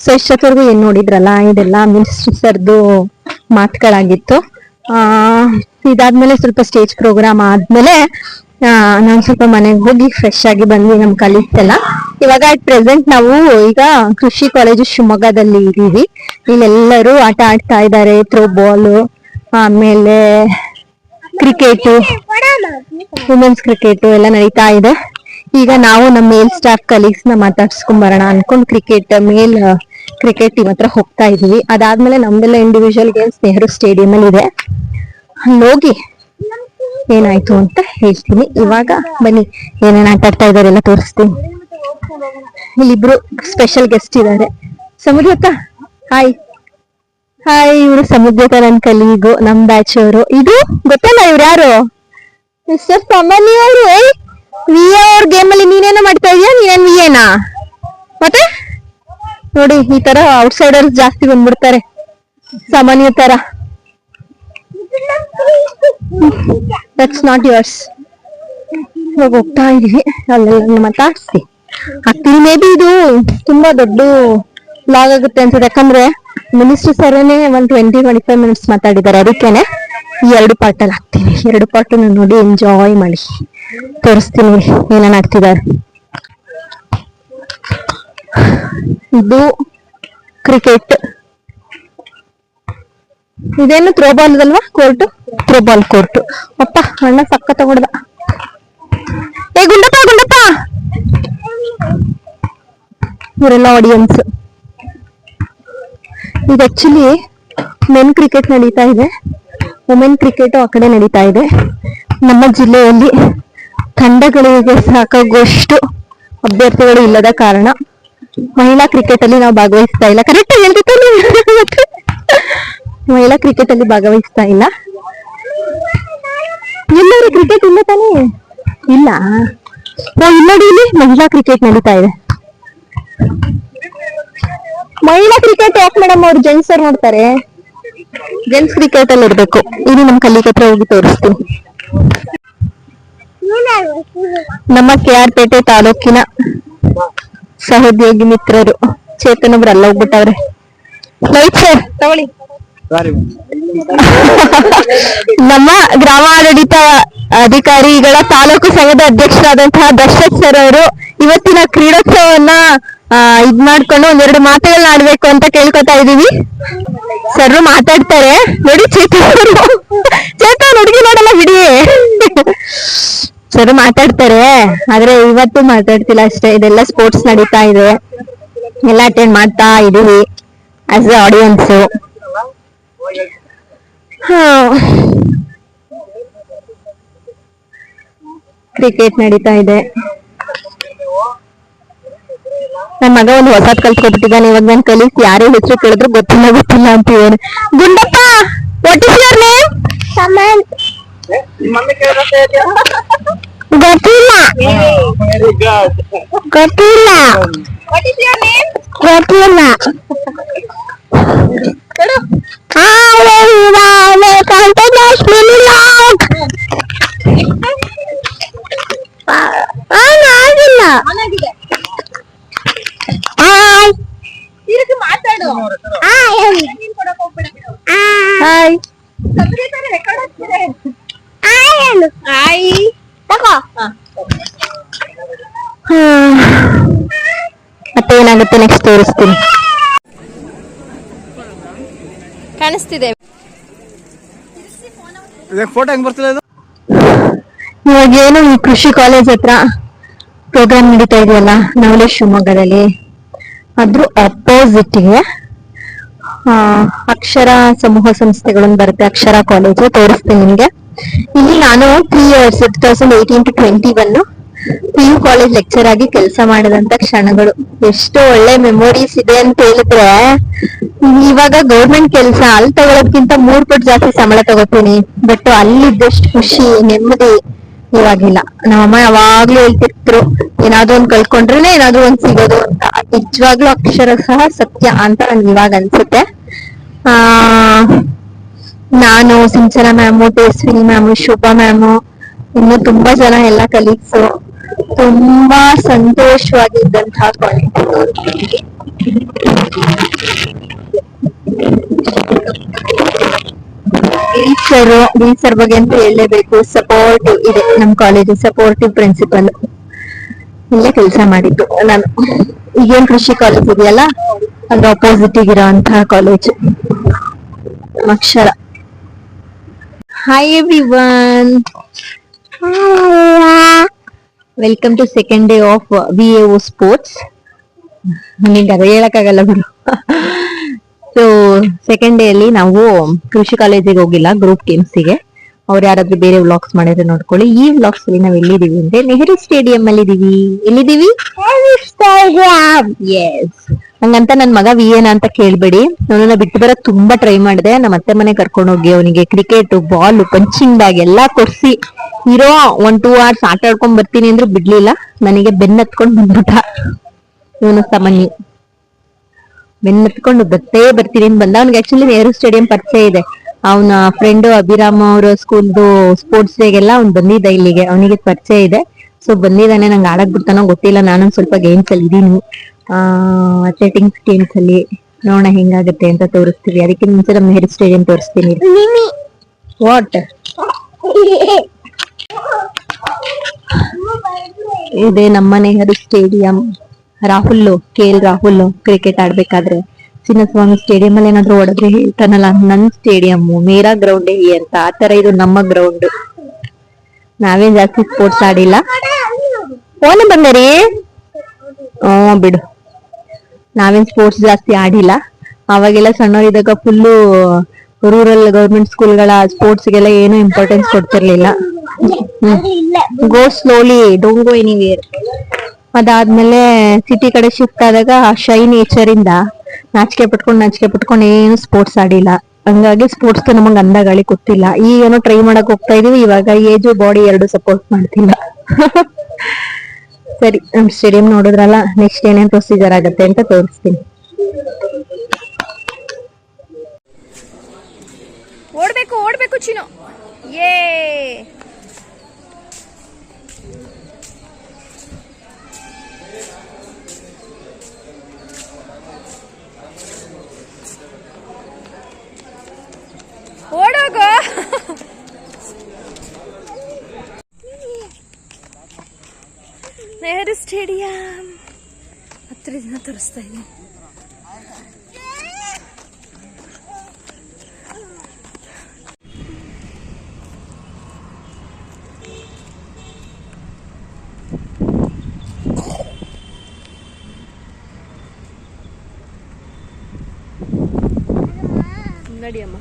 So ಇಷ್ಟೊತ್ತವರೆಗೂ ಏನ್ ನೋಡಿದ್ರಲ್ಲ, ಇದೆಲ್ಲ ಮಿನಿಸ್ಟರ್ ಸರ್ದು ಮಾತುಗಳಾಗಿತ್ತು. ಇದಾದ್ಮೇಲೆ ಸ್ವಲ್ಪ ಸ್ಟೇಜ್ ಪ್ರೋಗ್ರಾಮ್ ಆದ್ಮೇಲೆ ನಾನ್ ಸ್ವಲ್ಪ ಮನೆಗೆ ಹೋಗಿ ಫ್ರೆಶ್ ಆಗಿ ಬಂದ್ವಿ ನಮ್ ಕಲೀಗ್ಸ್ ಎಲ್ಲ. ಇವಾಗ ಅಟ್ ಪ್ರೆಸೆಂಟ್ ನಾವು ಈಗ ಕೃಷಿ ಕಾಲೇಜು ಶಿವಮೊಗ್ಗದಲ್ಲಿ ಇದೀವಿ. ಇಲ್ಲೆಲ್ಲರೂ ಆಟ ಆಡ್ತಾ ಇದ್ದಾರೆ, ಥ್ರೋ ಬಾಲ್, ಆಮೇಲೆ ಕ್ರಿಕೆಟ್, ವುಮೆನ್ಸ್ ಕ್ರಿಕೆಟ್ ಎಲ್ಲ ನಡೀತಾ ಇದೆ. ಈಗ ನಾವು ನಮ್ಮ ಮೇಲ್ ಸ್ಟಾಫ್ ಕಲೀಗ್ಸ್ ನ ಮಾತಾಡ್ಸ್ಕೊಂಡ್ ಬರೋಣ ಅನ್ಕೊಂಡ್ ಮೇಲ್ ಕ್ರಿಕೆಟ್ ಟೀಮ್ ಹತ್ರ ಹೋಗ್ತಾ ಇದೀವಿ. ಅದಾದ್ಮೇಲೆ ನಮ್ದೆಲ್ಲ ಇಂಡಿವಿಜುವಲ್ ಗೇಮ್ಸ್ ನೆಹರು ಸ್ಟೇಡಿಯಂ ಅಲ್ಲಿ ಇದೆ, ಹೋಗಿ ಏನಾಯ್ತು ಅಂತ ಹೇಳ್ತೀನಿ. ಇವಾಗ ಬನ್ನಿ ಏನೇನ್ ಆಟ ಆಡ್ತಾ ಇದಾರೆ ಎಲ್ಲ ತೋರಿಸ್ತೀನಿ. ಇಲ್ಲಿಬ್ರು ಸ್ಪೆಷಲ್ ಗೆಸ್ಟ್ ಇದ್ದಾರೆ. ಸಮುದ್ರತ ಹಾಯ್ ಹಾಯ್. ಇವರು ಸಮುದ್ರತ ನನ್ ಕಲೀಗು, ನಮ್ ಬ್ಯಾಚ್ ಅವರು. ಇದು ಗೊತ್ತಲ್ಲ ಇವ್ರು ಯಾರು? ಮಿಸ್ಟರ್ ಸಾಮಾನ್ಯ ಅವರು. ವಿ ಎ ಅವ್ರ ಗೇಮ್ ಅಲ್ಲಿ ನೀನೇನೋ ಮಾಡ್ತಾ ಇದೀಯ, ನೀನೇನ್ ವಿ ಎನಾ? ಮತ್ತೆ ನೋಡಿ ಈ ತರ ಔಟ್ಸೈಡರ್ಸ್ ಜಾಸ್ತಿ ಬಂದ್ಬಿಡ್ತಾರೆ ಸಾಮಾನ್ಯ ತರ. That's not yours. ಇವಾಗ ಹೋಗ್ತಾ ಇದೀವಿ, ಅಲ್ಲೆಲ್ಲ ಮಾತಾಡ್ಸಿ ಆಗ್ತೀನಿ. ಮೇ ಬಿ ಇದು ತುಂಬಾ ದೊಡ್ಡ ಲಾಗ್ ಆಗುತ್ತೆ ಅನ್ಸುತ್ತೆ, ಯಾಕಂದ್ರೆ ಮಿನಿಸ್ಟರ್ ಸರನೇ 20-25 ಮಿನಿಟ್ಸ್ ಮಾತಾಡಿದ್ದಾರೆ. ಅದಕ್ಕೇನೆ ಈ 2 ಪಾರ್ಟ್ ಅಲ್ಲಿ ಹಾಕ್ತೀನಿ. 2 ಪಾರ್ಟ್ ನೋಡಿ ಎಂಜಾಯ್ ಮಾಡಿ ತೋರಿಸ್ತೀನಿ ಏನೇನ್ ಆಗ್ತಿದ್ದಾರೆ. ಇದು ಕ್ರಿಕೆಟ್, ಇದೇನು ಥ್ರೋ ಬಾಲ್ ಅಲ್ವಾ? Court, throw ball court. ಅಪ್ಪ ಅಣ್ಣ ಸಕ್ಕ ತಗೊಡ್ದ. ಏ ಗುಂಡಪ್ಪ ಗುಂಡಪ್ಪ, ಇವರೆಲ್ಲ ಆಡಿಯನ್ಸ್. ಇದು ಆಕ್ಚುಲಿ ಮೆನ್ ಕ್ರಿಕೆಟ್ ನಡೀತಾ ಇದೆ, ವುಮೆನ್ ಕ್ರಿಕೆಟ್ ಆ ಕಡೆ ನಡೀತಾ ಇದೆ. ನಮ್ಮ ಜಿಲ್ಲೆಯಲ್ಲಿ ತಂಡಗಳಿಗೆ ಸಾಕಾಗುವಷ್ಟು ಅಭ್ಯರ್ಥಿಗಳು ಇಲ್ಲದ ಕಾರಣ ಮಹಿಳಾ ಕ್ರಿಕೆಟ್ ಅಲ್ಲಿ ನಾವು ಭಾಗವಹಿಸ್ತಾ ಇಲ್ಲ. ಕರೆಕ್ಟ್ ಆಗಿ ಹೇಳ್ತಿತ್ತು, ಮಹಿಳಾ ಕ್ರಿಕೆಟ್ ಅಲ್ಲಿ ಭಾಗವಹಿಸ್ತಾ ಇಲ್ಲ. ಎಲ್ಲರೂ ಕ್ರಿಕೆಟ್ ಇಲ್ಲ ತಾನೇ? ಇಲ್ಲ. ನೋಡಿ ಇಲ್ಲಿ ಮಹಿಳಾ ಕ್ರಿಕೆಟ್ ನಡೀತಾ ಇದೆ. ಮಹಿಳಾ ಕ್ರಿಕೆಟ್ ಯಾಕೆ ಮೇಡಮ್ ಅವ್ರು ಜೆಂಟ್ಸ್ ಅವ್ರು ನೋಡ್ತಾರೆ? ಜೆಂಟ್ಸ್ ಕ್ರಿಕೆಟ್ ಅಲ್ಲಿ ಇರ್ಬೇಕು. ಇದು ನಮ್ ಕಲ್ಲಿಗೆ ಹತ್ರ ಹೋಗಿ ತೋರಿಸ್ತೀನಿ. ನಮ್ಮ KR ಪೇಟೆ ತಾಲೂಕಿನ ಸಹೋದ್ಯೋಗಿ ಮಿತ್ರರು ಚೇತನ್ ಒಬ್ರು ಅಲ್ಲ ಹೋಗ್ಬಿಟ್ಟವ್ರೆ. ಲೈಟ್ ಸರ್ ತಗೊಳ್ಳಿ. ನಮ್ಮ ಗ್ರಾಮಾಡಳಿತ ಅಧಿಕಾರಿಗಳ ತಾಲೂಕು ಸಂಘದ ಅಧ್ಯಕ್ಷರಾದಂತಹ ದರ್ಶಕ್ ಸರ್ ಅವರು ಇವತ್ತಿನ ಕ್ರೀಡೋತ್ಸವವನ್ನ ಇದ್ ಮಾಡ್ಕೊಂಡು 2 ಮಾತುಗಳನ್ನ ಆಡ್ಬೇಕು ಅಂತ ಕೇಳ್ಕೊತಾ ಇದೀವಿ. ಸರ್ ಮಾತಾಡ್ತಾರೆ ನೋಡಿ. ಚೇತನ್ ಹುಡುಗಿ ನೋಡಲ್ಲ ಬಿಡಿ. ಸರ್ ಮಾತಾಡ್ತಾರೆ, ಆದ್ರೆ ಇವತ್ತು ಮಾತಾಡ್ತಿಲ್ಲ ಅಷ್ಟೇ. ಇದೆಲ್ಲ ಸ್ಪೋರ್ಟ್ಸ್ ನಡೀತಾ ಇದೆ, ಎಲ್ಲ ಅಟೆಂಡ್ ಮಾಡ್ತಾ ಇದೀವಿ ಆಸ್ ಎ ಆಡಿಯನ್ಸ್. ಕ್ರಿಕೆಟ್ ನಡೀತಾ ಇದೆ. ನನ್ ಮಗ ಒಂದು ಹೊಸದ್ ಕಲ್ತ್ಕೊಬಿಟ್ಟಿದ್ದಾನೆ. ಇವಾಗ ನನ್ ಕಲೀಗ್ ಯಾರೇ ಹೆಸರು ಕೇಳಿದ್ರು ಗೊತ್ತಿಲ್ಲ ಅಂತಿದ್ದಾನೆ. Gundappa, what is your name? Samanth. ಗೊತ್ತಿಲ್ಲ. ಗೊತ್ತಿಲ್ಲ. What is your name? ಗೊತ್ತಿಲ್ಲ. ಮಾತಾಡು. ಮತ್ತೆ ಏನಾಗುತ್ತೆ ನೆಕ್ಸ್ಟ್ ತೋರಿಸ್ತೀನಿ. ಕಾಣಿಸ್ತಿದೆ ಫೋಟೋ ಹೆಂಗ್ ಬರ್ತಿಲ್ಲ ಇದು? ಇವಾಗ ಏನು ಈ ಕೃಷಿ ಕಾಲೇಜ್ ಹತ್ರ ಪ್ರೋಗ್ರಾಮ್ ನಡೀತಾ ಇದೆಯಲ್ಲ ನವಲೆ ಶಿವಮೊಗ್ಗದಲ್ಲಿ, ಅದ್ರ ಅಪೋಸಿಟ್ಗೆ ಅಕ್ಷರ ಸಮೂಹ ಸಂಸ್ಥೆಗಳನ್ನು ಬರುತ್ತೆ. ಅಕ್ಷರ ಕಾಲೇಜು ತೋರಿಸ್ತೀನಿ ನಿಮ್ಗೆ. ಇಲ್ಲಿ ನಾನು 3 years 2018 to 21 PU college lecture ಆಗಿ ಕೆಲಸ ಮಾಡಿದಂತ ಕ್ಷಣಗಳು ಎಷ್ಟು ಒಳ್ಳೆ ಮೆಮೊರೀಸ್ ಇದೆ ಅಂತ ಹೇಳಿದ್ರೆ, ಇವಾಗ ಗೌರ್ಮೆಂಟ್ ಕೆಲಸ ಅಲ್ಲಿ ತಗೊಳೋದ್ಕಿಂತ 3 ಪಟ್ಟು ಜಾಸ್ತಿ ಸಂಬಳ ತಗೋತೀನಿ. ಬಟ್ ಅಲ್ಲಿದ್ದಷ್ಟು ಖುಷಿ ನೆಮ್ಮದಿ ಇವಾಗಿಲ್ಲ. ನಮ್ಮಮ್ಮ ಯಾವಾಗ್ಲೂ ಹೇಳ್ತಿರ್ತಿರು, ಏನಾದ್ರು ಒಂದ್ ಕಳ್ಕೊಂಡ್ರೇನೆ ಏನಾದ್ರು ಒಂದ್ ಸಿಗೋದು ಅಂತ. ನಿಜವಾಗ್ಲೂ ಅಕ್ಷರ ಸಹ ಸತ್ಯ ಅಂತ ನನ್ಗೆ ಇವಾಗ ಅನ್ಸುತ್ತೆ. ನಾನು, Sinchana ma'am, Tejaswini ma'am, Shobha ma'am, ಇನ್ನು ತುಂಬಾ ಜನ ಎಲ್ಲ ಕಲೀಗ್ಸು ತುಂಬಾ ಸಂತೋಷವಾಗಿದ್ದಂತಹ ಕಾಲೇಜ್. ಸರ್ ಬಗ್ಗೆ ಅಂತ ಹೇಳಲೇಬೇಕು. ಸಪೋರ್ಟಿವ್ ಇದೆ ನಮ್ ಕಾಲೇಜ್, ಸಪೋರ್ಟಿವ್ ಪ್ರಿನ್ಸಿಪಲ್. ಇಲ್ಲೇ ಕೆಲಸ ಮಾಡಿದ್ದು ನಾನು. ಈಗೇನ್ ಕೃಷಿ ಕಾಲೇಜ್ ಇದೆಯಲ್ಲ, ಅದ್ರ ಅಪೋಸಿಟ್ ಇರೋಂತಹ college Akshara. Hi everyone, welcome to second day of VAO sports. ನಿಂಗೆ ಅದು ಹೇಳಕ್ಕಾಗಲ್ಲ ಬಿಡು. ಸೊ ಸೆಕೆಂಡ್ ಡೇ ಅಲ್ಲಿ ನಾವು ಕೃಷಿ ಕಾಲೇಜಿಗೆ ಹೋಗಿಲ್ಲ, ಗ್ರೂಪ್ ಗೇಮ್ಸ್ಗೆ. ಅವ್ರು ಯಾರಾದ್ರೂ ಬೇರೆ ವ್ಲಾಗ್ಸ್ ಮಾಡಿದ್ರೆ ನೋಡ್ಕೊಳ್ಳಿ. ಈ ವ್ಲಾಗ್ಸ್ ಅಲ್ಲಿ ನಾವ್ ಎಲ್ಲಿದೀವಿ ಅಂದ್ರೆ ನೆಹರು ಸ್ಟೇಡಿಯಂ ಅಲ್ಲಿ ಇದೀವಿ. ಎಲ್ಲಿದೀವಿ? ಎಸ್. ಹಂಗಂತ ನನ್ ಮಗ ವಿಯೇನ ಅಂತ ಕೇಳ್ಬೇಡಿ. ಅವನನ್ನ ಬಿಟ್ಟು ಬರಕ್ ತುಂಬಾ ಟ್ರೈ ಮಾಡಿದೆ. ನಮ್ಮ ಅತ್ತೆ ಮನೆ ಕರ್ಕೊಂಡು ಹೋಗಿ ಅವನಿಗೆ ಕ್ರಿಕೆಟ್ ಬಾಲ್ ಪಂಚಿಂಗ್ ಬ್ಯಾಗ್ ಎಲ್ಲಾ ಕೊಡ್ಸಿ ಇರೋ 1-2 hours ಆಟ ಆಡ್ಕೊಂಡ್ ಬರ್ತೀನಿ ಅಂದ್ರೆ ಬಿಡ್ಲಿಲ್ಲ. ನನಗೆ ಬೆನ್ನತ್ಕೊಂಡ್ ಬಂದ್ಬಿಟ್ಟ ಇವನು ಸಾಮಾನ್ಯ. ಬೆನ್ನತ್ಕೊಂಡು ಬರ್ತೀನಿ ಬಂದ. ಅವ್ನಿಗೆ ಆಕ್ಚುಲಿ ನೆಹರು ಸ್ಟೇಡಿಯಂ ಪರಿಚಯ ಇದೆ. ಅವನ ಫ್ರೆಂಡ್ ಅಭಿರಾಮ್ ಅವರ ಸ್ಕೂಲ್ದು ಸ್ಪೋರ್ಟ್ಸ್ ಡೇಗೆಲ್ಲ ಅವ್ನು ಬಂದಿದ್ದ ಇಲ್ಲಿಗೆ, ಅವನಿಗೆ ಪರಿಚಯ ಇದೆ. ಸೊ ಬಂದಿದ್ದಾನೆ. ನಂಗೆ ಆಡಕ್ ಬಿಡ್ತಾನೋ ಗೊತ್ತಿಲ್ಲ. ನಾನೊಂದ್ ಸ್ವಲ್ಪ ಗೇಮ್ಸ್ ಅಲ್ಲಿ ಇದೀನಿ, ಅಥ್ಲೆಟಿಕ್ಸ್ ಗೇಮ್ಸ್ ಅಲ್ಲಿ. ನೋಡೋಣ ಹೆಂಗಾಗತ್ತೆ ಅಂತ ತೋರಿಸ್ತೀವಿ. ಅದಕ್ಕೆ ಮುಂಚೆ ನಮ್ಮ ನೆಹರು ಸ್ಟೇಡಿಯಂ ತೋರಿಸ್ತೀನಿ. ವಾಟ್ ಇದೆ ನಮ್ಮ Nehru stadium. Rahul KL Rahul cricket ಆಡ್ಬೇಕಾದ್ರೆ ಚಿನ್ನಸ್ವಾಮಿ ಸ್ಟೇಡಿಯಂ ಅಲ್ಲಿ ಏನಾದ್ರು ಹೊಡೆದ್ರೆ ಹೇಳ್ತಾನಲ್ಲ, ನನ್ ಸ್ಟೇಡಿಯಂ ಮೇರಾ ಗ್ರೌಂಡ್ ಅಂತ. ಆತರ ಇದು ನಮ್ಮ ಗ್ರೌಂಡ್. ನಾವೇನ್ ಜಾಸ್ತಿ ಸ್ಪೋರ್ಟ್ಸ್ ಆಡಿಲ್ಲ. ಓನ ಬಂದರಿ ಬಿಡು, ನಾವೇನ್ ಸ್ಪೋರ್ಟ್ಸ್ ಜಾಸ್ತಿ ಆಡಿಲ್ಲ. ಅವಾಗೆಲ್ಲ ಸಣ್ಣವರಿದ್ದಾಗ ಫುಲ್ಲು ರೂರಲ್ ಗೌರ್ಮೆಂಟ್ ಸ್ಕೂಲ್ಗಳ ಸ್ಪೋರ್ಟ್ಸ್ಗೆಲ್ಲ ಏನು ಇಂಪಾರ್ಟೆನ್ಸ್ ಕೊಡ್ತಿರ್ಲಿಲ್ಲ. Go slowly, don't go anywhere. ಅದಾದ್ಮೇಲೆ ಸಿಟಿ ಕಡೆ ಶಿಫ್ಟ್ ಆದಾಗ ಶೈ ನೇಚರ್ ಇಂದ ನಾಚಿಕೆ ಪಟ್ಕೊಂಡು ಏನು ಸ್ಪೋರ್ಟ್ಸ್ ಆಡಿಲ್ಲ. ಹಂಗಾಗಿ ಸ್ಪೋರ್ಟ್ಸ್ ನಮಗ್ ಅಂದ ಗಾಳಿ ಗೊತ್ತಿಲ್ಲ. ಈಗೇನೋ ಟ್ರೈ ಮಾಡಕ್ ಹೋಗ್ತಾ ಇದೀವಿ. ಇವಾಗ ಏಜು ಬಾಡಿ ಎರಡು ಸಪೋರ್ಟ್ ಮಾಡ್ತಿಲ್ಲ. ಸರಿ, ನಮ್ ಸ್ಟೇಡಿಯಂ ನೋಡಿದ್ರಲ್ಲ, ನೆಕ್ಸ್ಟ್ ಏನೇನ್ ಪ್ರೊಸೀಜರ್ ಆಗತ್ತೆ ಅಂತ ತೋರಿಸ್ತೀನಿ. ಓಡ್ಬೇಕು ಚಿನ್ನು. ಯೇ ಓಡೋಗ. ನೆಹರು ಸ್ಟೇಡಿಯಂ ಹತ್ತಿರದಿಂದ ತೋರಿಸ್ತಾ ಇದ್ದೀನಿ. ನಡಿಯಮ್ಮ.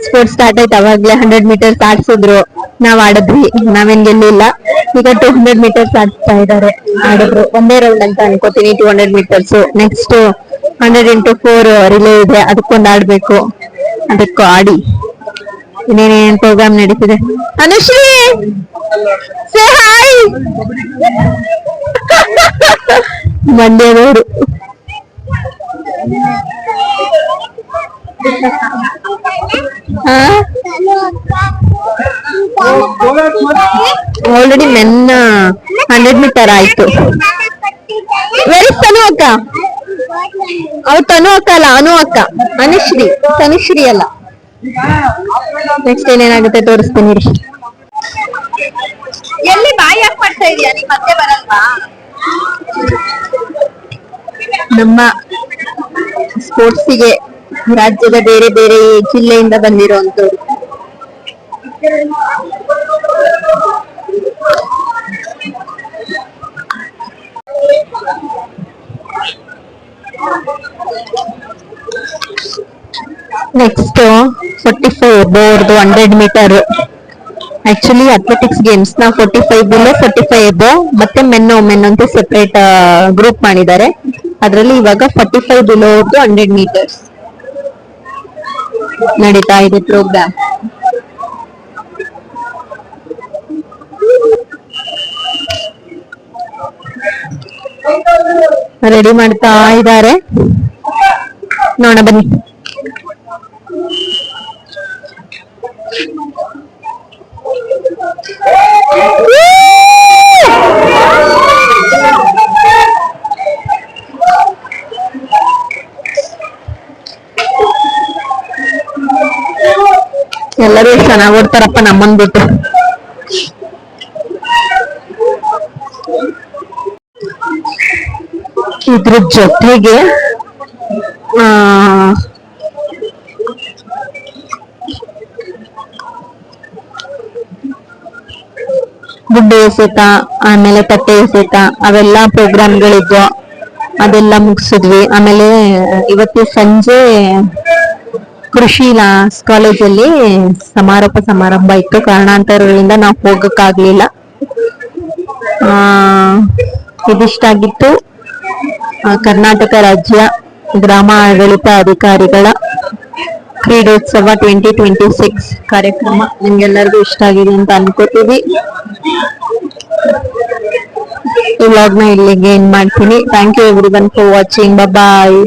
ಸ್ಪೋರ್ಟ್ಸ್ ಸ್ಟಾರ್ಟ್ ಆಯ್ತು. ಅವಾಗ್ಲೇ 100 ಮೀಟರ್ಸ್ ಆಡ್ಸಿದ್ರು. ನಾವ್ ಆಡಿದ್ವಿ, ನಾವೇನ್ ಗೆಲ್ಲಿಲ್ಲ. ಈಗ 200 ಮೀಟರ್ಸ್ ಆಡ್ತಾ ಇದಾರೆ. ಆಡಿದ್ರು ಒಂದೇ ರೌಂಡ್ ಅಂತ ಅನ್ಕೋತೀನಿ 200 ಮೀಟರ್ಸ್. ನೆಕ್ಸ್ಟ್ 100 into 4 ರಿಲೇ ಇದೆ, ಅದಕ್ಕೊಂದು ಆಡ್ಬೇಕು. ಅದಕ್ಕೂ ಆಡಿ ಇನ್ನೇನೇನ್ ಪ್ರೋಗ್ರಾಮ್ ನಡೀತಿದೆ. Anushree say hi. ಮಂಡ್ಯದವರು. ಆಲ್ರೆಡಿ ಮೆನ್ 100 ಮೀಟರ್ ಆಯ್ತು. ವೆರಿ ತನು ಅಕ್ಕ. ಅವ್ರು ತನು ಅಕ್ಕ ಅಲ್ಲ, ಅನು ಅಕ್ಕ. ತನುಶ್ರೀ ಅಲ್ಲ. ನೆಕ್ಸ್ಟ್ ಏನೇನಾಗುತ್ತೆ ತೋರಿಸ್ತೀನಿ. ಎಲ್ಲಿ ಬಾಯಿ ಯಾಕೆ ಮಾಡ್ತಾ ಇದೀಯಾ ನೀ? ಮತ್ತೆ ಬರಲ್ವಾ? ನಮ್ಮ ಸ್ಪೋರ್ಟ್ಸಿಗೆ ರಾಜ್ಯದ ಬೇರೆ ಬೇರೆ ಜಿಲ್ಲೆಯಿಂದ ಬಂದಿರುವಂತವ್ರು. ನೆಕ್ಸ್ಟ್ 45 ಎಬೋರ್ದು 100 ಮೀಟರ್. ಆಕ್ಚುಲಿ ಅಥ್ಲೆಟಿಕ್ಸ್ ಗೇಮ್ಸ್ ನ 45 ಬಿಲೋ 45 ಎಬೋ ಮತ್ತೆ ಮೆನ್ ವುಮೆನ್ ಅಂತ ಸೆಪರೇಟ್ ಗ್ರೂಪ್ ಮಾಡಿದ್ದಾರೆ. ಅದರಲ್ಲಿ ಇವಾಗ 45 ಬಿಲೋ 100 ಮೀಟರ್ಸ್ ನಡೀತಾ ಇದೆ ಪ್ರೋಗ್ರಾಮ್. ರೆಡಿ ಮಾಡ್ತಾ ಇದ್ದಾರೆ, ನೋಡ ಬನ್ನಿ. ಎಲ್ಲರೂ ಚೆನ್ನಾಗಿ ಓಡ್ತಾರಪ್ಪ ನಮ್ಮನ್ ಬಿಟ್ಟು. ಇದ್ರ ಜೊತೆಗೆ ಗುಡ್ಡೆ ಎಸೆತ, ಆಮೇಲೆ ತಟ್ಟೆ ಎಸೆತ, ಅವೆಲ್ಲ ಪ್ರೋಗ್ರಾಮ್ಗಳಿದ್ವು. ಅದೆಲ್ಲ ಮುಗಿಸಿದ್ವಿ. ಆಮೇಲೆ ಇವತ್ತು ಸಂಜೆ ಕೃಷಿ ಕಾಲೇಜಲ್ಲಿ ಸಮಾರೋಪ ಸಮಾರಂಭ ಇತ್ತು. ಕಾರಣಾಂತರಗಳಿಂದ ನಾವು ಹೋಗಕ್ಕಾಗ್ಲಿಲ್ಲ. ಇದಿಷ್ಟಾಗಿತ್ತು ಕರ್ನಾಟಕ ರಾಜ್ಯ ಗ್ರಾಮ ಆಡಳಿತ ಅಧಿಕಾರಿಗಳ ಕ್ರೀಡೋತ್ಸವ 2026 ಕಾರ್ಯಕ್ರಮ. ನಿಮ್ಗೆಲ್ಲರಿಗೂ ಇಷ್ಟ ಆಗಿದೆ ಅಂತ ಅನ್ಕೋತೀವಿ. ಈ ವ್ಲಾಗ್ನ ಇಲ್ಲಿಗೆ ಏನ್ ಮಾಡ್ತೀನಿ. Thank you everyone for watching. Bye.